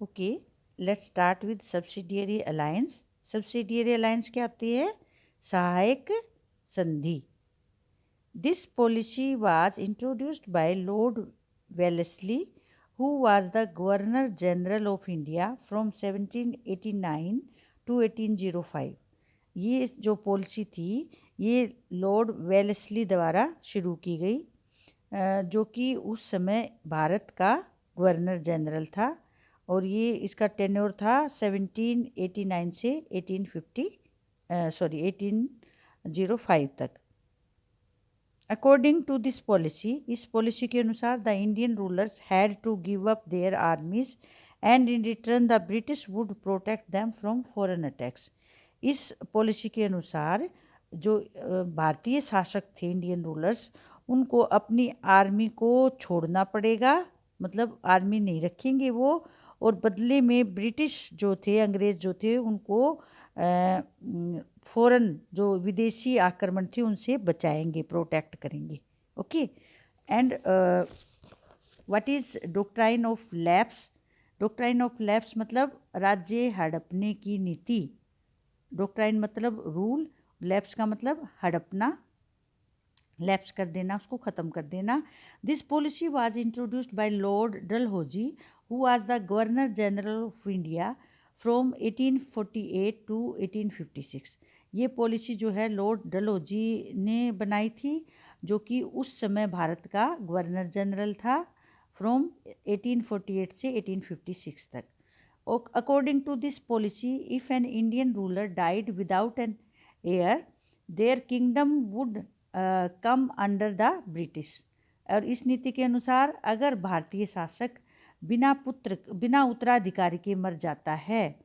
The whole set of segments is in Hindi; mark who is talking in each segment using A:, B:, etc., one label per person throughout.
A: Okay, let's start with subsidiary alliance. Subsidiary alliance क्या होती है? सहायक संधि। This policy was introduced by Lord Wellesley, who was the Governor General of India from 1789 to 1805। ये जो पॉलिसी थी ये लॉर्ड वेलेस्ली द्वारा शुरू की गई, जो कि उस समय भारत का गवर्नर जनरल था, और ये इसका टेन्योर था 1789 से 1805 तक। अकॉर्डिंग टू दिस पॉलिसी, इस पॉलिसी के अनुसार the Indian rulers had to give up their armies and in return the British would protect them from foreign attacks. इस पॉलिसी के अनुसार जो भारतीय शासक थे, इंडियन रूलर्स, उनको अपनी आर्मी को छोड़ना पड़ेगा, मतलब आर्मी नहीं रखेंगे वो, और बदले में ब्रिटिश जो थे, अंग्रेज जो थे, उनको फॉरेन जो विदेशी आक्रमण थे उनसे बचाएंगे, प्रोटेक्ट करेंगे। Okay, and what is doctrine of lapse? Doctrine of lapse मतलब राज्य हड़पने की नीति। डॉक्ट्राइन मतलब रूल, लैप्स का मतलब हड़पना, लैप्स कर देना, उसको ख़त्म कर देना। This policy was introduced by lord Dalhousie, who was the governor general of India from 1848 to 1856। ये पॉलिसी जो है लॉर्ड डलहौजी ने बनाई थी, जो कि उस समय भारत का गवर्नर जनरल था, फ्रॉम 1848 से 1856 तक। According to this policy, if an Indian ruler died without an heir, their kingdom would come under the British। और इस नीति के अनुसार अगर भारतीय शासक बिना उत्तराधिकारी के मर जाता है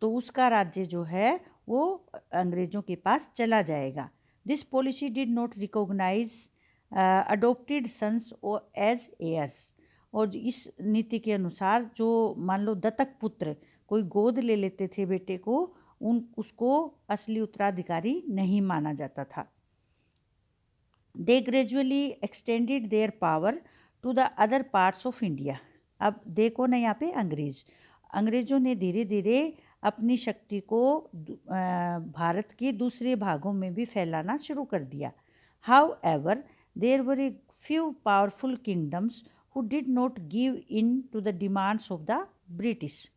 A: तो उसका राज्य जो है वो अंग्रेजों के पास चला जाएगा। This policy did not recognise adopted sons as heirs. और इस नीति के अनुसार जो मान लो दत्तक पुत्र कोई गोद ले लेते थे बेटे को, उसको असली उत्तराधिकारी नहीं माना जाता था। They gradually extended their power to the other parts of India. अब देखो ना, यहाँ पे अंग्रेजों ने धीरे धीरे अपनी शक्ति को भारत के दूसरे भागों में भी फैलाना शुरू कर दिया। However there were a few powerful kingdoms who did not give in to the demands of the British।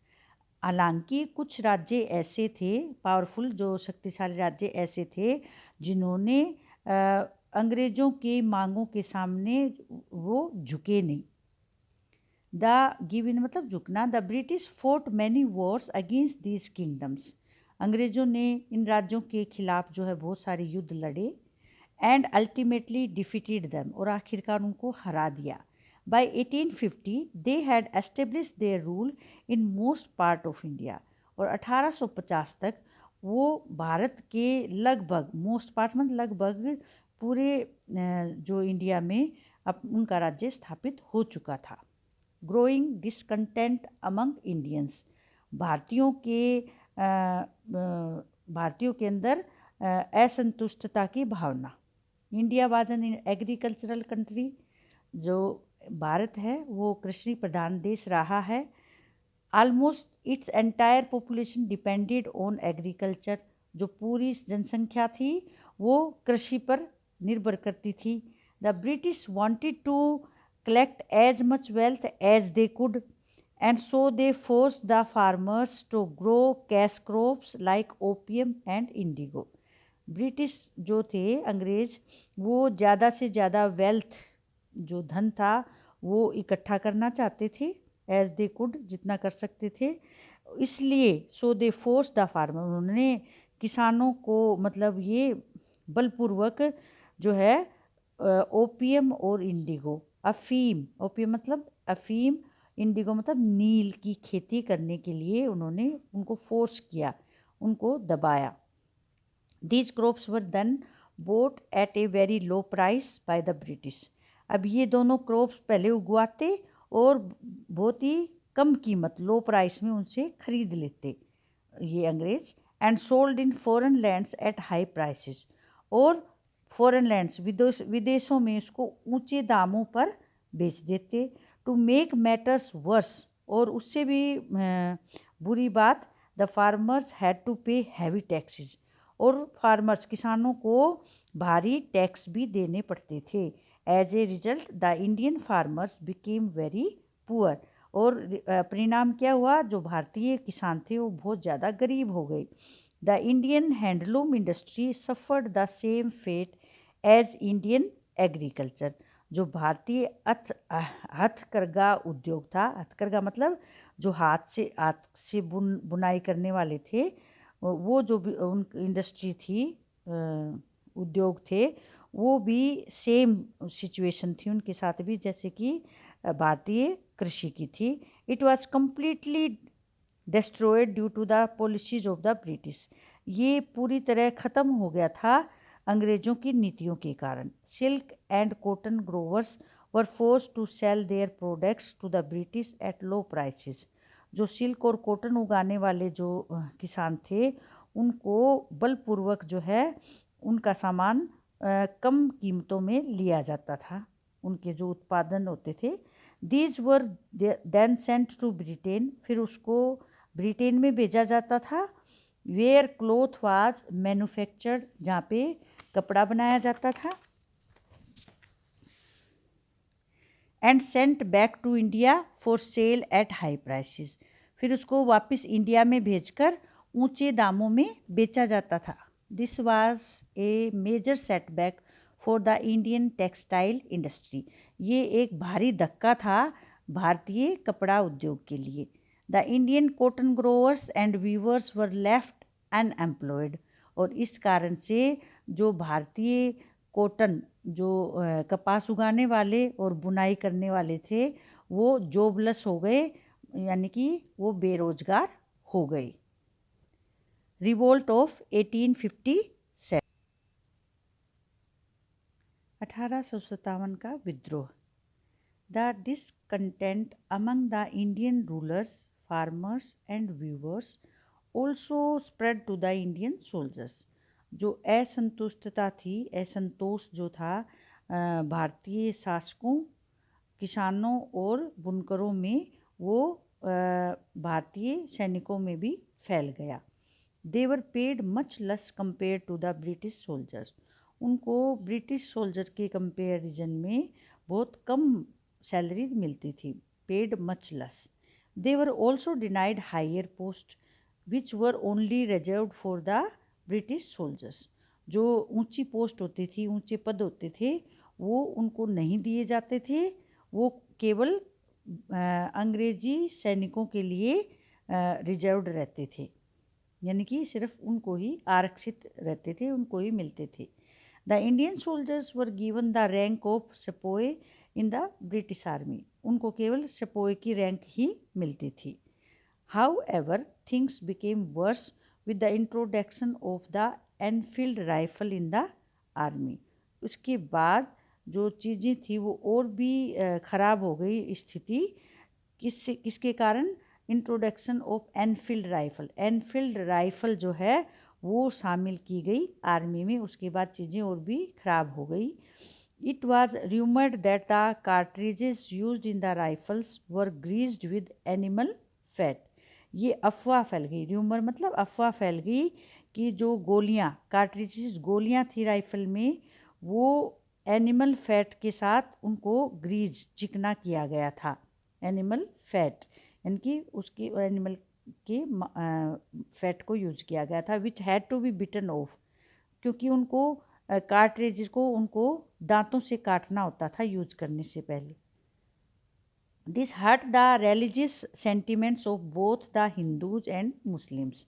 A: हालांकि कुछ राज्य ऐसे थे, पावरफुल जो शक्तिशाली राज्य ऐसे थे, जिन्होंने अंग्रेज़ों की मांगों के सामने वो झुके नहीं। द गिव इन मतलब झुकना। The British fort many Wars against these kingdoms. अंग्रेज़ों ने इन राज्यों के खिलाफ जो है बहुत सारे युद्ध लड़े, एंड अल्टीमेटली डिफीटेड देम, और आखिरकार उनको हरा दिया। By 1850 they had established their rule in most part of India। और 1850 तक वो भारत के लगभग, मोस्ट पार्ट मतलब लगभग पूरे जो इंडिया में उनका राज्य स्थापित हो चुका था। Growing discontent among Indians. भारतीयों के अंदर असंतुष्टता की भावना। India was an agricultural country. जो भारत है वो कृषि प्रधान देश रहा है। Almost its entire population depended on agriculture. जो पूरी जनसंख्या थी वो कृषि पर निर्भर करती थी। The British wanted to collect as much wealth as they could, and so they forced the farmers to grow cash crops like opium and indigo. British जो थे, अंग्रेज, वो ज़्यादा से ज़्यादा वेल्थ, जो धन था, वो इकट्ठा करना चाहते थे, एज दे कुड, जितना कर सकते थे। इसलिए सो दे फोर्स द फार्मर, उन्होंने किसानों को मतलब ये बलपूर्वक जो है ओपियम और इंडिगो, अफीम, ओपियम मतलब अफीम, इंडिगो मतलब नील की खेती करने के लिए उन्होंने उनको फोर्स किया, उनको दबाया। These crops were then bought at a very low price by the British. अब ये दोनों क्रॉप्स पहले उगवाते और बहुत ही कम कीमत, लो प्राइस में उनसे खरीद लेते ये अंग्रेज, and sold in foreign lands eight high prices. और फॉरेन लैंड्स, विदेशों में इसको ऊंचे दामों पर बेच देते। टू मेक मैटर्स वर्स, और उससे भी बुरी बात, the farmers had to pay heavy taxes, और फार्मर्स किसानों को भारी टैक्स भी देने पड़ते थे। As a result the Indian farmers became very poor, और परिणाम क्या हुआ, जो भारतीय किसान थे वो बहुत ज़्यादा गरीब हो गए। The Indian handloom industry suffered the same fate as Indian agriculture. जो भारतीय हथकरघा उद्योग था, हथकरघा मतलब जो हाथ से बुनाई करने वाले थे, वो जो भी उन इंडस्ट्री थी, उद्योग थे, वो भी सेम सिचुएशन थी उनके साथ भी जैसे कि भारतीय कृषि की थी। It was completely destroyed due to the policies of the British. ये पूरी तरह ख़त्म हो गया था अंग्रेज़ों की नीतियों के कारण। Silk and cotton growers were forced to sell their products to the British at low prices. जो सिल्क और कॉटन उगाने वाले जो किसान थे, उनको बलपूर्वक जो है उनका सामान कम कीमतों में लिया जाता था, उनके जो उत्पादन होते थे। These were then sent to Britain, फिर उसको ब्रिटेन में भेजा जाता था। वेयर क्लोथ वाज मैन्युफैक्चर्ड, जहाँ पे कपड़ा बनाया जाता था। And sent back to India for sale at high prices, फिर उसको वापस इंडिया में भेजकर ऊंचे दामों में बेचा जाता था। This was a major setback for the Indian textile industry. ये एक भारी धक्का था भारतीय कपड़ा उद्योग के लिए। The Indian cotton growers and weavers were left unemployed, और इस कारण से जो भारतीय कॉटन जो कपास उगाने वाले और बुनाई करने वाले थे, वो जॉबलेस हो गए, यानी कि वो बेरोजगार हो गए। रिवोल्ट ऑफ 1857, 1857 का विद्रोह। The discontent among the Indian rulers, farmers and weavers also spread to the Indian soldiers. जो असंतुष्टता थी, असंतोष जो था भारतीय शासकों, किसानों और बुनकरों में, वो भारतीय सैनिकों में भी फैल गया। They were paid much less compare to the British soldiers. उनको ब्रिटिश सोल्जर के कंपेरिजन में बहुत कम सैलरी मिलती थी, paid much less. They were also denied higher post which were only reserved for the British soldiers. जो ऊंची पोस्ट होती थी, ऊंचे पद होते थे, वो उनको नहीं दिए जाते थे, वो केवल अंग्रेजी सैनिकों के लिए रिजर्व्ड रहते थे, यानी कि सिर्फ उनको ही आरक्षित रहते थे, उनको ही मिलते थे। The Indian soldiers were given the rank of sepoy in the British army. उनको केवल सिपोए की रैंक ही मिलती थी। However things became worse with the introduction of the Enfield rifle in the army. उसके बाद जो चीज़ें थी वो और भी ख़राब हो गई स्थिति। किसके कारण? Introduction of Enfield rifle. Enfield rifle जो है वो शामिल की गई आर्मी में, उसके बाद चीज़ें और भी ख़राब हो गई। It was rumoured that the cartridges used in the rifles were greased with animal fat. ये अफवाह फैल गई, र्यूमर मतलब अफवाह फैल गई कि जो गोलियाँ, कार्ट्रिजेज गोलियाँ थी राइफल में, वो एनिमल फैट के साथ उनको ग्रीज, चिकना किया गया था। एनिमल फैट यानी कि उसकी एनिमल के फैट को यूज किया गया था, which had to be bitten off, क्योंकि उनको कार्ट्रिज को उनको दांतों से काटना होता था यूज करने से पहले। This hurt the religious sentiments of both the Hindus and Muslims.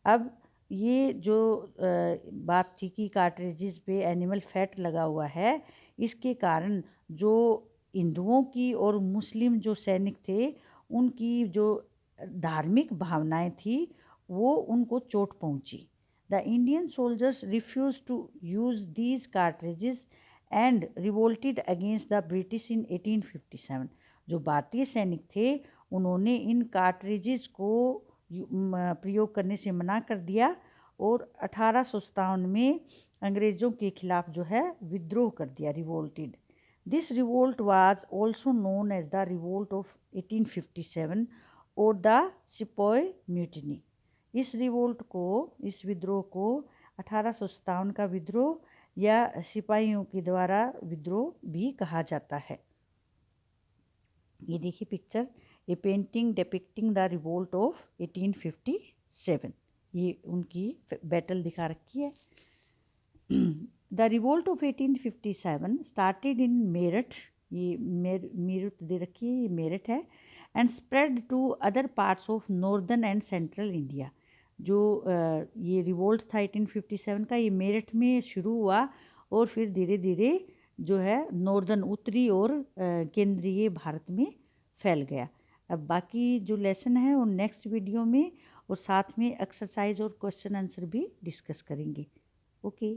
A: अब ये जो बात थी कि कार्ट्रिजेस पे एनिमल फैट लगा हुआ है, इसके कारण जो हिंदुओं की और मुस्लिम जो सैनिक थे, उनकी जो धार्मिक भावनाएं थी, वो उनको चोट पहुंची। The Indian soldiers refuse to use these cartridges and revolted against the British in 1857। जो भारतीय सैनिक थे, उन्होंने इन कार्ट्रिजेज को प्रयोग करने से मना कर दिया और 1857 में अंग्रेज़ों के खिलाफ जो है विद्रोह कर दिया, revolted. This revolt was also known as the revolt of 1857 और द सिपॉय म्यूटिनी। इस विद्रोह को 1857 का विद्रोह या सिपाहियों के द्वारा विद्रोह भी कहा जाता है। ये देखिए picture, a painting depicting the revolt of 1857। ये उनकी बैटल दिखा रखी है। The revolt of 1857 started in Meerut, ये मेरठ दे रखी है, ये मेरठ है, and spread to other parts of northern and central India. जो ये रिवोल्ट था 1857 का, ये मेरठ में शुरू हुआ और फिर धीरे धीरे जो है नॉर्दर्न उत्तरी और केंद्रीय भारत में फैल गया। अब बाकी जो लेसन है वो नेक्स्ट वीडियो में और साथ में एक्सरसाइज और क्वेश्चन आंसर भी डिस्कस करेंगे। ओके।